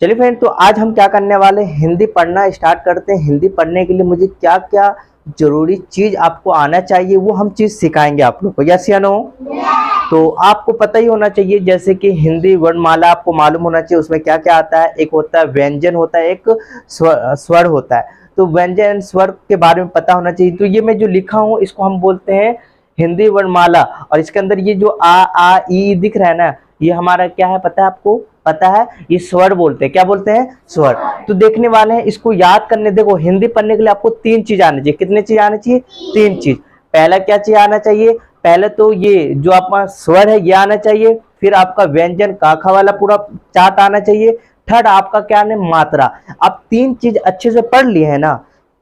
चलिए फ्रेंड, तो आज हम क्या करने वाले हैं, हिंदी पढ़ना स्टार्ट करते हैं। हिंदी पढ़ने के लिए मुझे क्या क्या जरूरी चीज आपको आना चाहिए वो हम चीज सिखाएंगे आप लोग को। यस या नो? तो आपको पता ही होना चाहिए, जैसे कि हिंदी वर्णमाला आपको मालूम होना चाहिए, उसमें क्या क्या आता है। एक होता है व्यंजन, होता है एक स्वर होता है। तो व्यंजन स्वर के बारे में पता होना चाहिए। तो ये मैं जो लिखा हूँ इसको हम बोलते हैं हिंदी वर्णमाला। और इसके अंदर ये जो आ ई दिख रहा है ना, ये हमारा क्या है पता है आपको? पता है, ये स्वर बोलते हैं। क्या बोलते हैं? स्वर। तो देखने वाले हैं इसको याद करने। देखो, हिंदी पढ़ने के लिए आपको 3 चीज आनी चाहिए। कितने चीज आनी चाहिए? 3 चीज। पहला क्या चीज आना चाहिए? पहले तो ये जो आपका स्वर है ये आना चाहिए। फिर आपका व्यंजन काखा वाला पूरा चार्ट आना चाहिए। थर्ड आपका क्या है? मात्रा। आप 3 चीज अच्छे से पढ़ लिए है ना,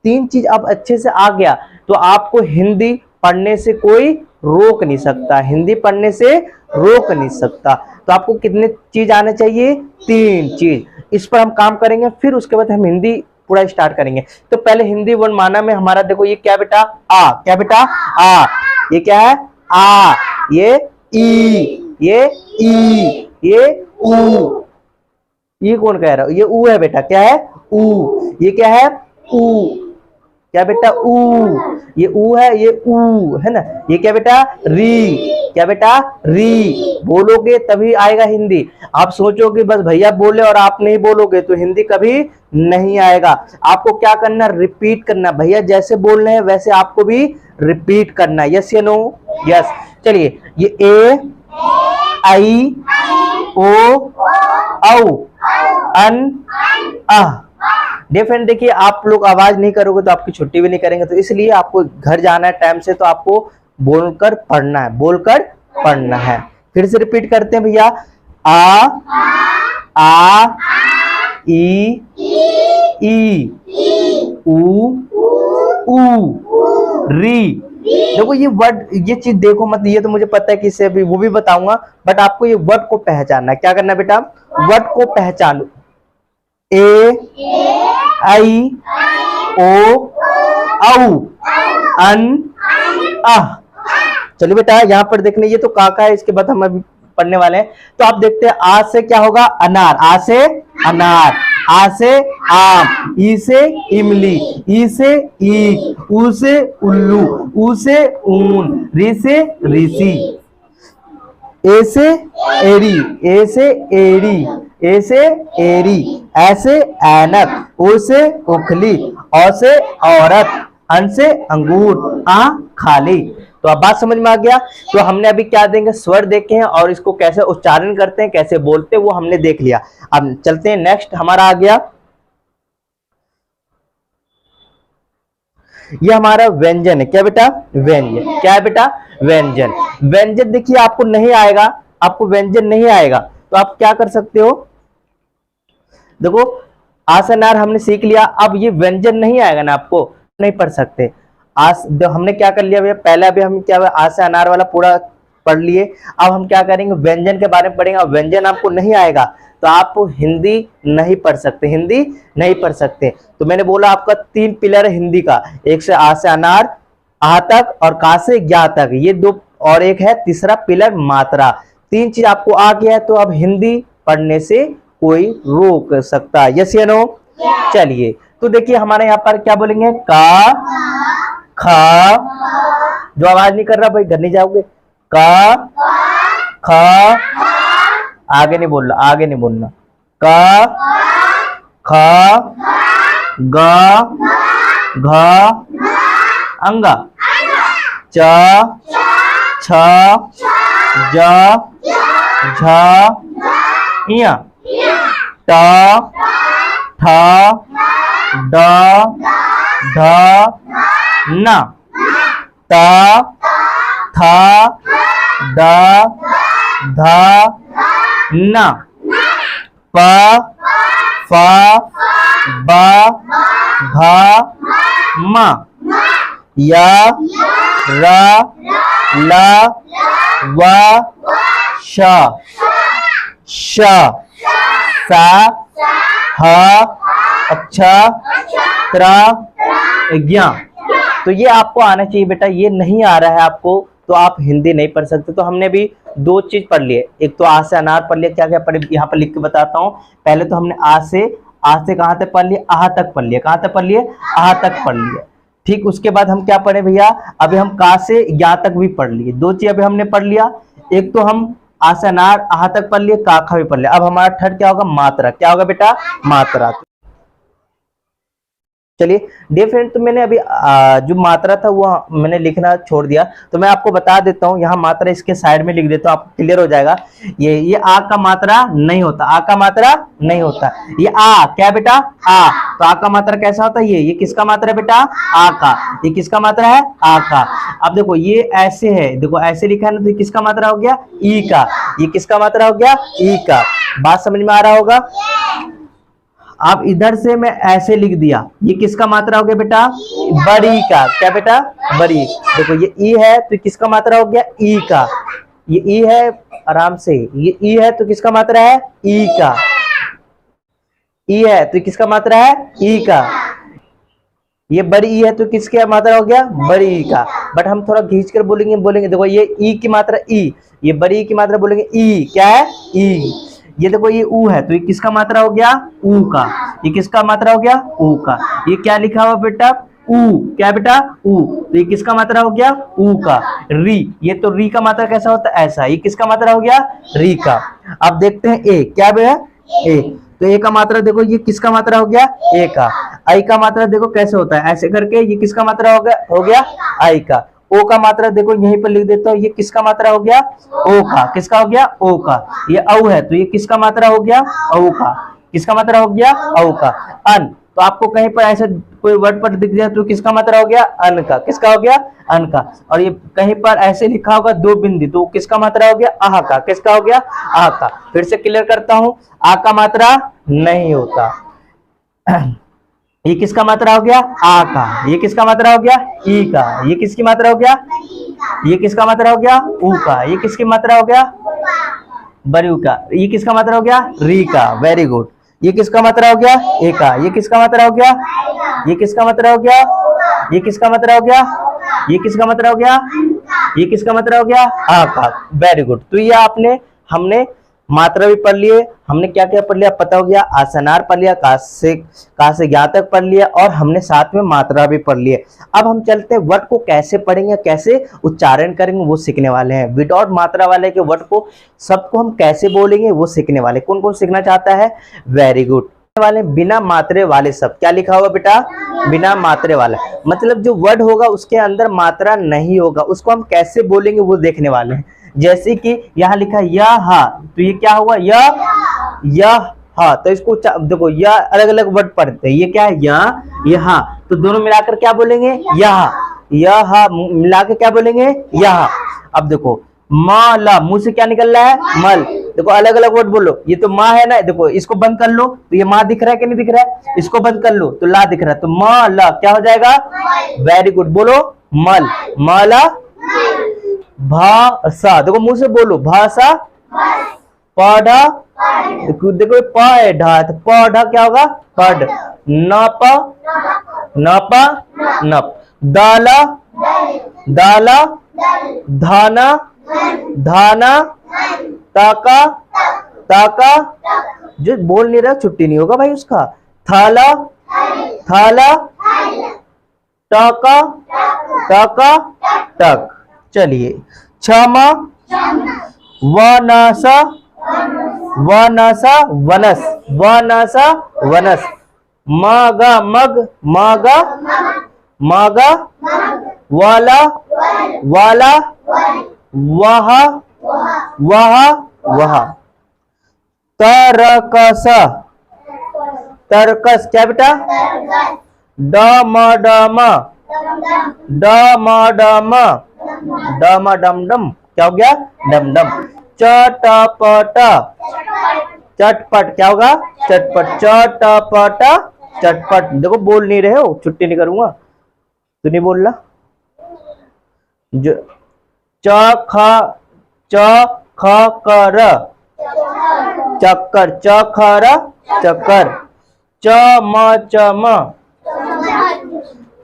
3 चीज अब अच्छे से आ गया तो आपको हिंदी पढ़ने से कोई रोक नहीं सकता। हिंदी पढ़ने से रोक नहीं सकता। तो आपको कितने चीज आने चाहिए? 3 चीज। इस पर हम काम करेंगे, फिर उसके बाद हम हिंदी पूरा स्टार्ट करेंगे। तो पहले हिंदी वर्णमाला में हमारा देखो, ये क्या बेटा? आ। क्या बेटा? आ। ये क्या है? आ। ये ई। ये ई। ये ऊ। ये कौन कह रहा है? ये ऊ है बेटा। क्या है? ऊ। ये क्या है? ऊ। क्या बेटा? ऊ। ये ऊ है, ये ऊ है ना। ये क्या बेटा? री। क्या बेटा? री। बोलोगे तभी आएगा हिंदी। आप सोचोगे बस भैया बोले और आप नहीं बोलोगे तो हिंदी कभी नहीं आएगा। आपको क्या करना? रिपीट करना। भैया जैसे बोल रहे हैं वैसे आपको भी रिपीट करना। यस या नो? यस। चलिए, ये ए, आई, ओ, औ, अन, अह। डिफरेंट। देखिए, आप लोग आवाज नहीं करोगे तो आपकी छुट्टी भी नहीं करेंगे। तो इसलिए आपको घर जाना है टाइम से, तो आपको बोलकर पढ़ना है, बोलकर पढ़ना है। फिर से रिपीट करते हैं भैया। आ ई ऊ री। देखो ये वर्ड, ये चीज देखो मत, ये तो मुझे पता है कि इससे भी वो भी बताऊंगा, बट आपको ये वर्ड को पहचानना है। क्या करना है बेटा? वर्ड को पहचानो। ए, आई, ओ, औ, अन, अह। चलिए बेटा, यहाँ पर देखने, ये तो काका है, इसके बाद हम अभी पढ़ने वाले हैं। तो आप देखते हैं, आ से क्या होगा? अनार। आ से अनार। आ से आम। ई से इमली। ई से ईख। ऊ से उल्लू। ऊ से ऊन। री से ऋषि। ए से एरी। ए से एरी। ए से एरी। ऐ से ऐनक। ओ से उखली। औ से औरत। अन से अंगूर। आ खाली। तो अब बात समझ में आ गया। तो हमने अभी क्या देंगे? स्वर देखे हैं और इसको कैसे उच्चारण करते हैं, कैसे बोलते हैं, वो हमने देख लिया। अब चलते हैं, नेक्स्ट हमारा आ गया, ये हमारा व्यंजन है। क्या बेटा? व्यंजन। क्या है बेटा? व्यंजन। व्यंजन देखिए, आपको नहीं आएगा, आपको व्यंजन नहीं आएगा तो आप क्या कर सकते हो? देखो, आसनार हमने सीख लिया। अब ये व्यंजन नहीं आएगा ना, आपको नहीं पढ़ सकते। आज हमने क्या कर लिया भैया? पहले अभी हम क्या, आज से अनार वाला पूरा पढ़ लिए। अब हम क्या करेंगे? व्यंजन के बारे में पढ़ेंगे। अब व्यंजन आपको नहीं आएगा तो आप हिंदी नहीं पढ़ सकते, हिंदी नहीं पढ़ सकते। तो मैंने बोला आपका 3 पिलर है हिंदी का, एक से आ से अनार, आ तक, और का से ज्ञा तक, ये 2, और एक है तीसरा पिलर मात्रा। 3 चीज आपको आ गया है तो अब हिंदी पढ़ने से कोई रोक सकता। यस या नो? चलिए, तो देखिए हमारे यहाँ पर क्या बोलेंगे? का, खा। जो आवाज नहीं कर रहा भाई घर नहीं जाओगे। का, खा। आगे नहीं बोलना, आगे नहीं बोलना। का, खा, गा, घा, अंगा। चा, छा, जा, झा, इया। टा, ठा, डा, ढा, ना। ता, था, दा, धा, ना। पा, फा, बा, भा, मा। या, रा, ला, वा, शा, शा, सा, हा, अच्छा, त्रा, ज्ञा। तो ये आपको आना चाहिए बेटा। ये नहीं आ रहा है आपको तो आप हिंदी नहीं पढ़ सकते। तो हमने भी दो चीज पढ़ लिए, एक तो आ से अनार पढ़ लिया, क्या क्या पढ़े यहाँ पर लिख के बताता हूँ। पहले तो हमने आ से कहाँ तक पढ़ लिए, आह तक पढ़ लिया, कहाँ तक पढ़ लिए, आह तक पढ़ लिया। ठीक, उसके बाद हम क्या पढ़े भैया, अभी हम का से या तक भी पढ़ लिए, दो चीज अभी हमने पढ़ लिया। एक तो हम आ से अनार आह तक पढ़ लिए, का खा भी पढ़ लिया। अब हमारा थर्ड क्या होगा, मात्रा। क्या होगा बेटा, मात्रा। चलिए डियर फ्रेंड, तो मैंने अभी जो मात्रा था वो मैंने लिखना छोड़ दिया, तो मैं आपको बता देता हूँ। यहाँ मात्रा इसके साइड में लिख देता हूँ, आपको क्लियर हो जाएगा। ये आ का मात्रा नहीं होता, आ का मात्रा नहीं होता। ये आ क्या बेटा, आ, तो आ का मात्रा कैसा होता है, ये किसका मात्रा है बेटा, आ का। ये किसका मात्रा है, आ का। अब देखो ये ऐसे है, देखो ऐसे लिखा है ना, तो ये किसका मात्रा हो गया, ई का। ये किसका मात्रा हो गया, ई का। बात समझ में आ रहा होगा। अब इधर से मैं ऐसे लिख दिया, ये किसका मात्रा हो गया बेटा, बड़ी का। क्या बेटा, बड़ी। देखो ये ई है तो किसका मात्रा हो गया, ई का। ये ई है, आराम से, ये ई है तो किसका मात्रा है, ई का। ई है तो किसका मात्रा है, ई का। ये बड़ी ई है तो किसकी मात्रा हो गया, बड़ी ई का। बट हम थोड़ा खींच कर बोलेंगे देखो ये ई की मात्रा ई, ये बड़ी ई की मात्रा बोलेंगे ई। क्या है, ई। ये देखो ये ऊ है तो ये किसका मात्रा हो गया, ऊ का। ये किसका मात्रा हो गया, ऊ का। ये क्या लिखा हुआ बेटा, ऊ। क्या बेटा, ऊ। तो ये किसका मात्रा हो गया, ऊ का। री, ये तो री का मात्रा कैसा होता है, ऐसा। ये किसका मात्रा हो गया, री का। अब देखते हैं ए। क्या है, ए। तो ए का मात्रा देखो, ये किसका मात्रा हो गया, ए का। आई का मात्रा देखो कैसे होता है, ऐसे करके। ये किसका मात्रा हो गया आई का। ओ का मात्रा देखो यहीं पर लिख देता हूँ, ये किसका मात्रा हो गया, ओ का। किसका हो गया, ओ का। ये औ है तो ये किसका मात्रा हो गया, औ का। किसका मात्रा हो गया, औ का। अन, तो आपको कहीं पर ऐसे कोई वर्ड पर दिख जाए तो किसका मात्रा हो गया, अन का। किसका हो गया, अन का। और ये कहीं पर ऐसे लिखा होगा दो बिंदी, तो किसका मात्रा हो गया, आह का। किसका हो गया, आह का। फिर से क्लियर करता हूं, आ का मात्रा नहीं होता। ये किसका मात्रा हो गया, आ का। ये किसका मात्रा हो गया, ई का। ये किसकी मात्रा हो गया, ये किसका मात्रा हो गया, ऊ का। ये किसकी मात्रा हो गया, बड़ी ऊ का। ये किसका मात्रा हो गया, री का। Very good. ये किसका मात्रा हो गया, ए का। ये किसका मात्रा हो गया, ये किसका मात्रा हो गया, ये किसका मात्रा हो गया, ये किसका मात्रा हो गया, ये किसका मात्रा हो गया, आ का। Very good. तो ये आपने, हमने मात्रा भी पढ़ लिए, हमने क्या क्या पढ़ लिया पता हो गया। आसनार पढ़ लिया, का से या तक पढ़ लिया, और हमने साथ में मात्रा भी पढ़ लिए। अब हम चलते हैं वर्ड को कैसे पढ़ेंगे, कैसे उच्चारण करेंगे वो सीखने वाले हैं। विदाउट मात्रा वाले के वर्ड को सबको हम कैसे बोलेंगे वो सीखने वाले। कौन कौन सीखना चाहता है, वेरी गुड। वाले बिना मात्रे वाले सब। क्या लिखा हुआ बेटा, बिना मात्रे वाला, मतलब जो वर्ड होगा उसके अंदर मात्रा नहीं होगा, उसको हम कैसे बोलेंगे वो देखने वाले हैं। जैसे कि यहाँ लिखा यह, तो ये क्या हुआ, यह, तो इसको देखो, यह अलग अलग वर्ड पढ़ते हैं। ये क्या है, यह, तो दोनों मिलाकर क्या बोलेंगे, यह मिलाकर क्या बोलेंगे, यह। अब देखो माला, मुंह से क्या निकल रहा है, मल। देखो अलग अलग वर्ड बोलो। ये तो माँ है ना, देखो इसको बंद कर लो तो ये माँ दिख रहा है कि नहीं दिख रहा है, इसको बंद कर लो तो ला दिख रहा है, तो माला क्या हो जाएगा, वेरी गुड। बोलो मल, माला। भाषा, देखो मुंह से बोलो, भाषा। पढ़ा, देखो प है, ढा, तो पढ़ा क्या होगा, पढ़। नप, नपा, नप। दाला, दाला। धाना, धाना। ताका, ताका। जो बोल नहीं रहा छुट्टी नहीं होगा भाई उसका। थाला, थाला। टाका, टाका, टक। चलिए, क्षमा, वनसा, वनसा, वनस, वनसा, वनस। मागा, मग, मागा, मागा। वाला, वाला। वहा, वहा, वहा। तरकस, तरकस क्या बेटा, डम, डम, डम, डम, डम क्या हो गया, डम डम। चटपट, चटपट क्या होगा, चटपट। चटपट, चटपट। देखो बोल नहीं रहे हो, छुट्टी नहीं करूंगा, तू नहीं बोल रहा। जो चखा, चखकर, चक्कर, चखर, चक्कर। चमचम,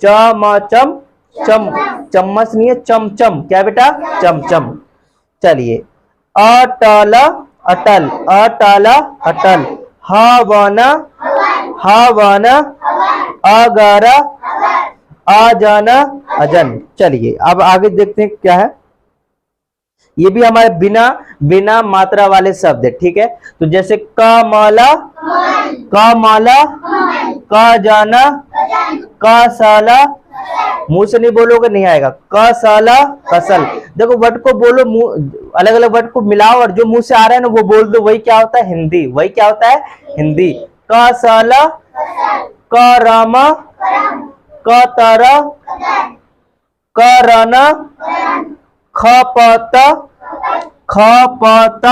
चमचम, चम, चम्मच नहीं है, चमचम। क्या बेटा, चमचम। चलिए अटल अटल अटल अटल, हवन हवन, अगर अजन अजन। चलिए अब आगे देखते हैं क्या है। ये भी हमारे बिना बिना मात्रा वाले शब्द है, ठीक है। तो जैसे कमला कमला, क जाना, क साला, मुंह से नहीं बोलोगे नहीं आएगा। कसाला कसल। देखो वर्ड को बोलो, अलग अलग वर्ड को मिलाओ और जो मुंह से आ रहा है ना वो बोल दो, वही क्या होता है हिंदी, वही क्या होता है हिंदी। कसाला, करमा, कतर, करना, खपत खपत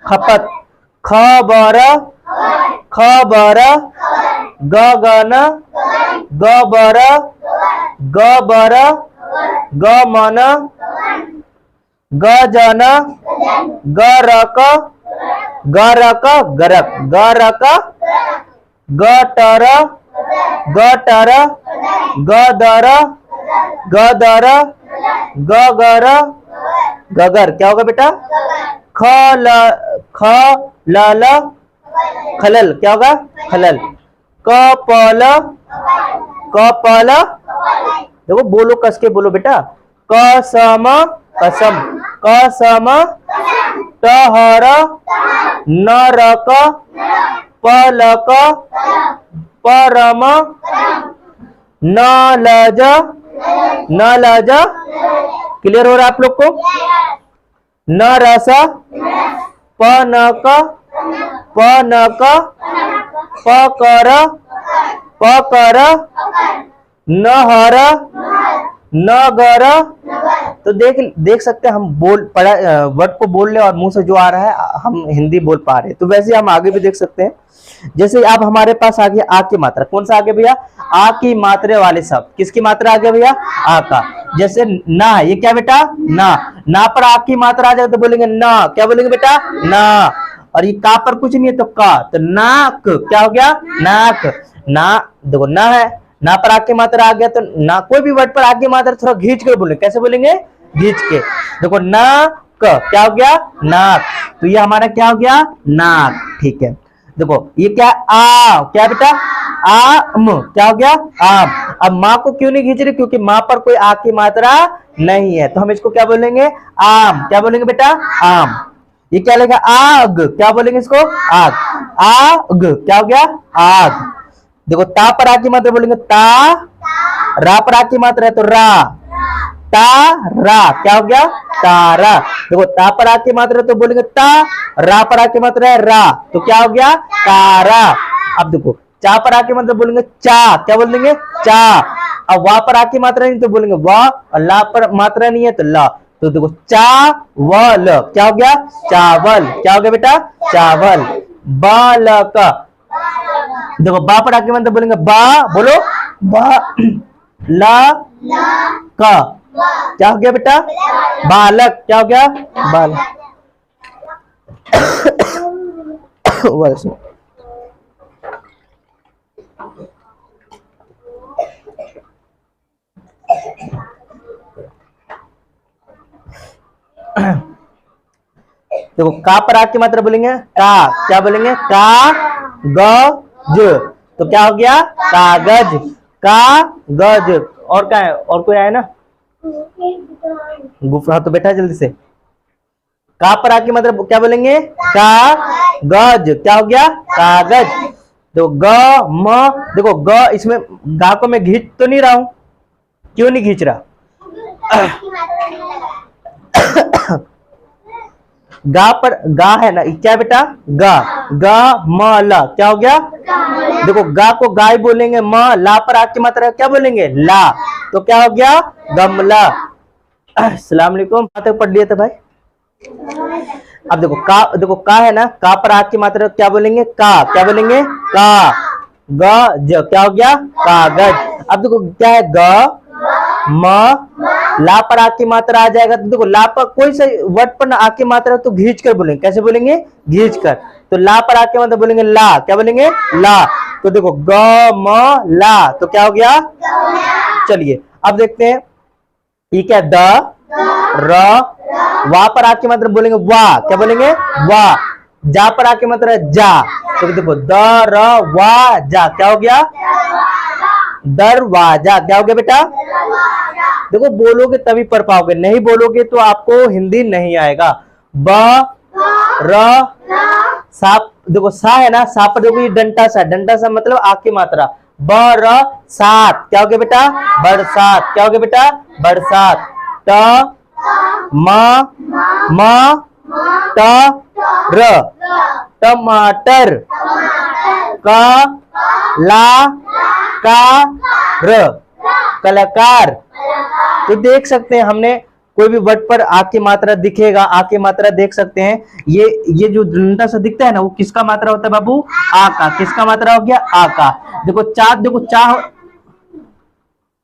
खपत, खबर खबर, गगन गबर गबर, गमन, गजन, गरक गरक गरक गरक, गटर गटर, गदर गदर, गगर गगर। क्या होगा बेटा? खल खलल खलल। क्या होगा? खलल। Couple couple. देखो बोलो, कस के बोलो बेटा। कसम कसम कसम, टहर नरक, पलक परम, नलज नलज। क्लियर हो रहा है आप लोग को? नरस, पनक पनक, पकर पकर, नहर नगर। तो देख सकते हैं हम पढ़ा वर्ड को बोल ले और मुंह से जो आ रहा है हम हिंदी बोल पा रहे हैं। तो वैसे हम आगे भी देख सकते हैं। जैसे अब हमारे पास आ गया आ की मात्रा। कौन सा आ गया भैया? आ की मात्रे वाले शब्द। किसकी मात्रा आ गया भैया? आ का। जैसे ना, ये क्या बेटा? ना। ना पर आ की मात्रा आ जाए तो बोलेंगे ना। क्या बोलेंगे बेटा? ना। और ये का पर कुछ नहीं है तो का, तो नाक। क्या हो गया? नाक। ना देखो ना है, ना पर आके मात्रा आ गया तो ना, कोई भी वर्ड पर आके मात्रा थोड़ा खींच कर बोले। कैसे बोलेंगे? खींच के। देखो नाक, क्या हो गया? नाक। तो ये हमारा क्या हो गया? नाक। ठीक है। देखो ये क्या? आ। क्या बेटा? आम। क्या हो गया? आम। अब माँ को क्यों नहीं खींच रही? क्योंकि माँ पर कोई आ की मात्रा नहीं है, तो हम इसको क्या बोलेंगे? आम। क्या बोलेंगे बेटा? आम। ये क्या लेगा? आग। क्या बोलेंगे इसको? आग। आग। क्या हो गया? आग। देखो ता पर आ की मात्रा बोलेंगे ता, रा पर आ की मात्रा है तो रा, ता रा। क्या हो गया? तारा। देखो ता पर आ की मात्रा है तो बोलेंगे ता, रा पर आ की मात्रा है रा, तो क्या हो गया? तारा। अब देखो चा पर आ की मात्रा बोलेंगे चा। क्या बोलेंगे? चा। अब वा पर आ की मात्रा नहीं तो बोलेंगे वाह, और ला पर मात्रा नहीं है तो ला। तो देखो चावल। क्या हो गया? चावल। क्या हो गया बेटा? चावल। बालक। देखो बा पर आके मतलब बोलेंगे बा, बोलो बा, ला का। क्या हो गया बेटा? बालक। क्या हो गया? बालक। देखो का पर आके मात्रा बोलेंगे का। क्या बोलेंगे? का गज। तो क्या हो गया? कागज। कागज। और क्या है? और कोई आया ना? गुफा। तो बैठा जल्दी से। का पर आके मतलब क्या बोलेंगे? का गज। क्या हो गया? कागज। तो ग म। देखो ग, इसमें गा को मैं खींच तो नहीं रहा हूं। क्यों नहीं खींच रहा? गा पर गा है ना, क्या बेटा? गा। गा म ला। क्या हो गया? देखो गा को गाय बोलेंगे, म ला पर आके मात्रा क्या बोलेंगे? ला। तो क्या हो गया? गमला। अस्सलाम वालेकुम। तक पढ़ लिया था भाई। अब देखो का है ना, का पर आके मात्रा क्या बोलेंगे? का। क्या बोलेंगे? का गज। क्या हो गया? कागज। अब देखो क्या है? ग म ला पर आके मात्रा आ जाएगा तो देखो ला पर कोई सा वर्ड पर आके मात्रा तो घींच कर बोलेंगे। कैसे बोलेंगे? घींच कर। तो ला पर आके मात्रा बोलेंगे ला। क्या बोलेंगे? ला। तो देखो ग म ला, तो क्या हो गया? चलिए अब देखते हैं ये क्या? द र वा पर आ की मात्रा बोलेंगे वाह, क्या बोलेंगे वाह। जा पर आ की मात्रा जा, तो देखो द र वा जा, क्या हो गया दरवाजा, क्या हो गया बेटा। देखो बोलोगे तभी पढ़ पाओगे, नहीं बोलोगे तो आपको हिंदी नहीं आएगा। ब र सा, देखो सा है ना, सा पर देखो ये डंटा सा, डंटा सा मतलब आ की मात्रा। ब र सात, क्या हो गया बेटा बरसात, क्या हो गया बेटा बरसात। त म ट र टमाटर। क ला का र कलाकार। तो देख सकते हैं हमने कोई भी वर्ड पर आ की मात्रा दिखेगा, आ की मात्रा देख सकते हैं। ये जो डंडा सा दिखता है ना, वो किसका मात्रा होता है बाबू आ का। किसका मात्रा हो गया आ का। देखो चा, देखो चा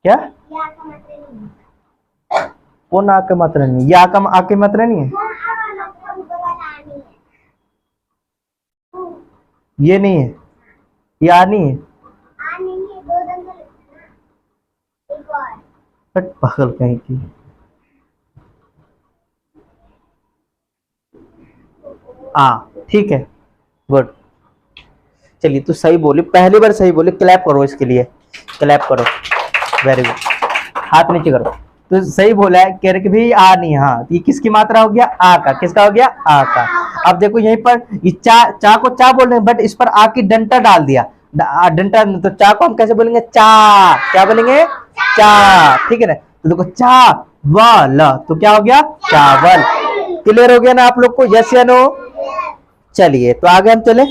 क्या कौन आ की मात्रा नहीं, ये आ की मात्रा नहीं है, ये नहीं है, ये आ नहीं है। पागल कहीं की। ठीक है गुड। चलिए तो सही बोली, पहली बार सही बोली, क्लैप करो इसके लिए, क्लैप करो, वेरी गुड, हाथ नीचे करो। तो सही बोला है, कह रहे कि भाई आ नहीं, हाँ ये किसकी मात्रा हो गया आ का। किसका हो गया आ का। अब देखो यहीं पर ये चा को चा बोल रहे हैं, बट इस पर आ की डंटा डाल दिया, डंटा, तो चा को हम कैसे बोलेंगे चा, क्या बोलेंगे चा, ठीक है ना। तो देखो चा वाल, तो क्या हो गया चावल। क्लियर हो गया ना आप लोग को, यस या नो। चलिए तो आगे हम चले।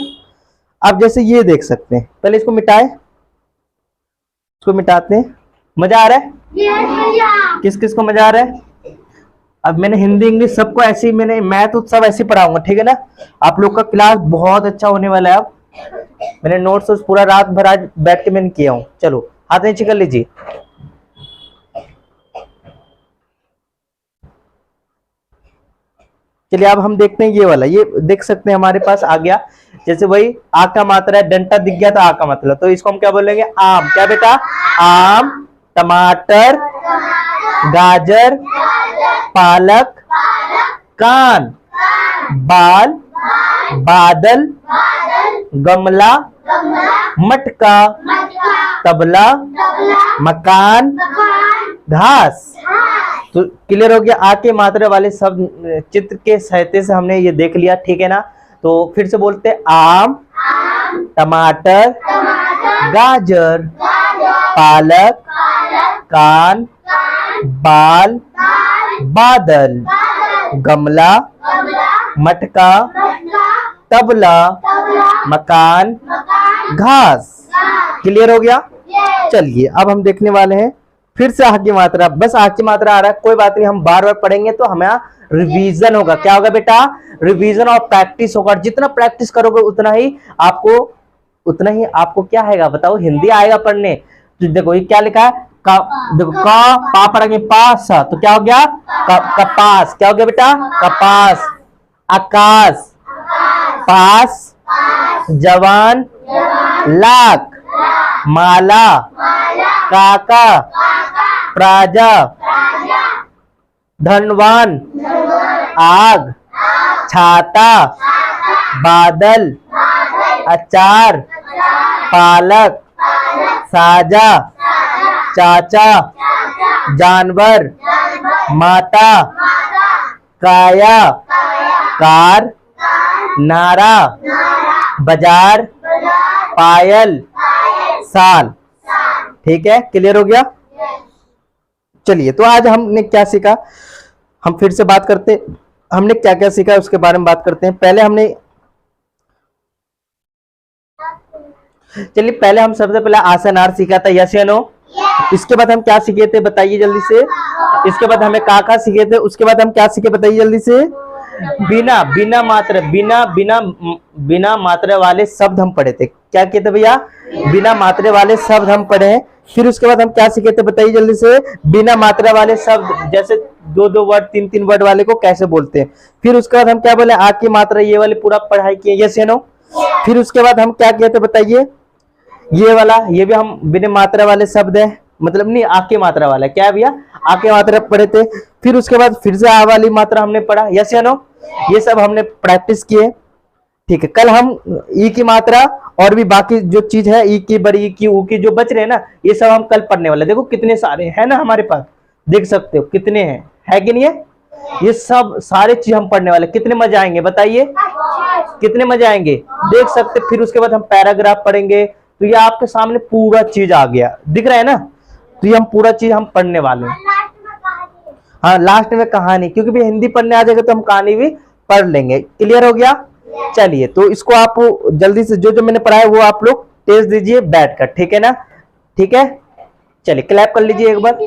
अब जैसे ये देख सकते हैं, पहले इसको मिटाए, इसको मिटाते हैं। मजा आ रहा है किस किस को मजा आ रहा है। अब मैंने हिंदी इंग्लिश सबको ऐसे ही, मैंने मैथ तो सब ऐसे पढ़ाऊंगा, ठीक है ना। आप लोग का क्लास बहुत अच्छा होने वाला है। अब मैंने नोट्स पूरा रात भर आज बैठ के मैंने किया हूं। चलो हाथ नीचे कर लीजिए। चलिए अब हम देखते हैं ये वाला, ये देख सकते हैं हमारे पास आ गया। जैसे वही आ का मात्रा है, डंटा दिख गया था आ का मतलब, तो इसको हम क्या बोलेंगे आम, क्या बेटा आम। टमाटर, गाजर, पालक, कान, बाल, बादल, गमला, मटका, तबला, मकान, घास। तो क्लियर हो गया, आ के मात्रा वाले सब चित्र के सहायता से हमने ये देख लिया, ठीक है ना। तो फिर से बोलते हैं आम, टमाटर, गाजर, पालक, कान, बाल, बादल, गमला, मटका, तबला, मकान, घास। क्लियर हो गया। चलिए अब हम देखने वाले हैं फिर से आ की मात्रा, बस आ की मात्रा आ रहा है, कोई बात नहीं, हम बार बार पढ़ेंगे तो हमें रिवीजन होगा। क्या होगा बेटा रिवीजन और प्रैक्टिस होगा। जितना प्रैक्टिस करोगे उतना ही आपको क्या आएगा बताओ, हिंदी आएगा पढ़ने। तो देखो ये क्या लिखा है देखो पा पढ़ेंगे पास, तो क्या हो गया कपास, क्या हो गया बेटा कपास। आकाश, पास, जवान, लाख, माला, काका, प्राजा, धनवान, आग, छाता, बादल, अचार, पालक, साजा, चाचा, जानवर, माता, काया, कार, नारा, बाजार, पायल, साल। ठीक है क्लियर हो गया। चलिए तो आज हमने क्या सीखा, हम फिर से बात करते, हमने क्या क्या सीखा उसके बारे में बात करते हैं। पहले हम सबसे पहले आसनार सीखा था, यस या नो। इसके बाद हम क्या सीखे थे बताइए जल्दी से। इसके बाद हमें काका सीखे थे, उसके बाद हम क्या सीखे बताइए जल्दी से। बिना मात्रा वाले शब्द हम पढ़े थे। क्या किए थे भैया, बिना मात्रा वाले शब्द हम पढ़े हैं। फिर उसके बाद हम क्या सीखे थे बताइए जल्दी से। बिना मात्रा वाले शब्द जैसे 2-2 वर्ड 3-3 वर्ड वाले को कैसे बोलते हैं। फिर उसके बाद हम क्या बोले, आ की मात्रा ये वाली पूरा पढ़ाई किए, यस या नो। फिर उसके बाद हम क्या किए थे बताइए, ये वाला, ये भी हम बिना मात्रा वाले शब्द है। मतलब नहीं, आ की मात्रा वाला। क्या है भैया? आ की मात्रा पढ़े थे। फिर उसके बाद फिर से आ वाली मात्रा हमने पढ़ा, यस या नो? ये सब हमने प्रैक्टिस किए। ठीक है, कल हम ई की मात्रा और भी बाकी जो चीज है, ई की, बड़ी ई की, ऊ की, जो बच रहे हैं ना, ये सब हम कल पढ़ने वाले। देखो कितने सारे है ना हमारे पास, देख सकते हो कितने हैं, है कि नहीं है? ये सब सारे चीज हम पढ़ने वाले। कितने मजा आएंगे बताइए, कितने मजा आएंगे? देख सकते। फिर उसके बाद हम पैराग्राफ पढ़ेंगे। तो ये आपके सामने पूरा चीज आ गया, दिख रहा है ना? तो ये हम पूरा चीज हम पढ़ने वाले हैं। हाँ, लास्ट में कहानी, क्योंकि भी हिंदी पढ़ने आ जाएगा तो हम कहानी भी पढ़ लेंगे। क्लियर हो गया? चलिए, तो इसको आप जल्दी से जो जो मैंने पढ़ाया वो आप लोग टेस्ट दीजिए बैठकर, ठीक है ना? ठीक है, चलिए क्लैप कर लीजिए एक बार।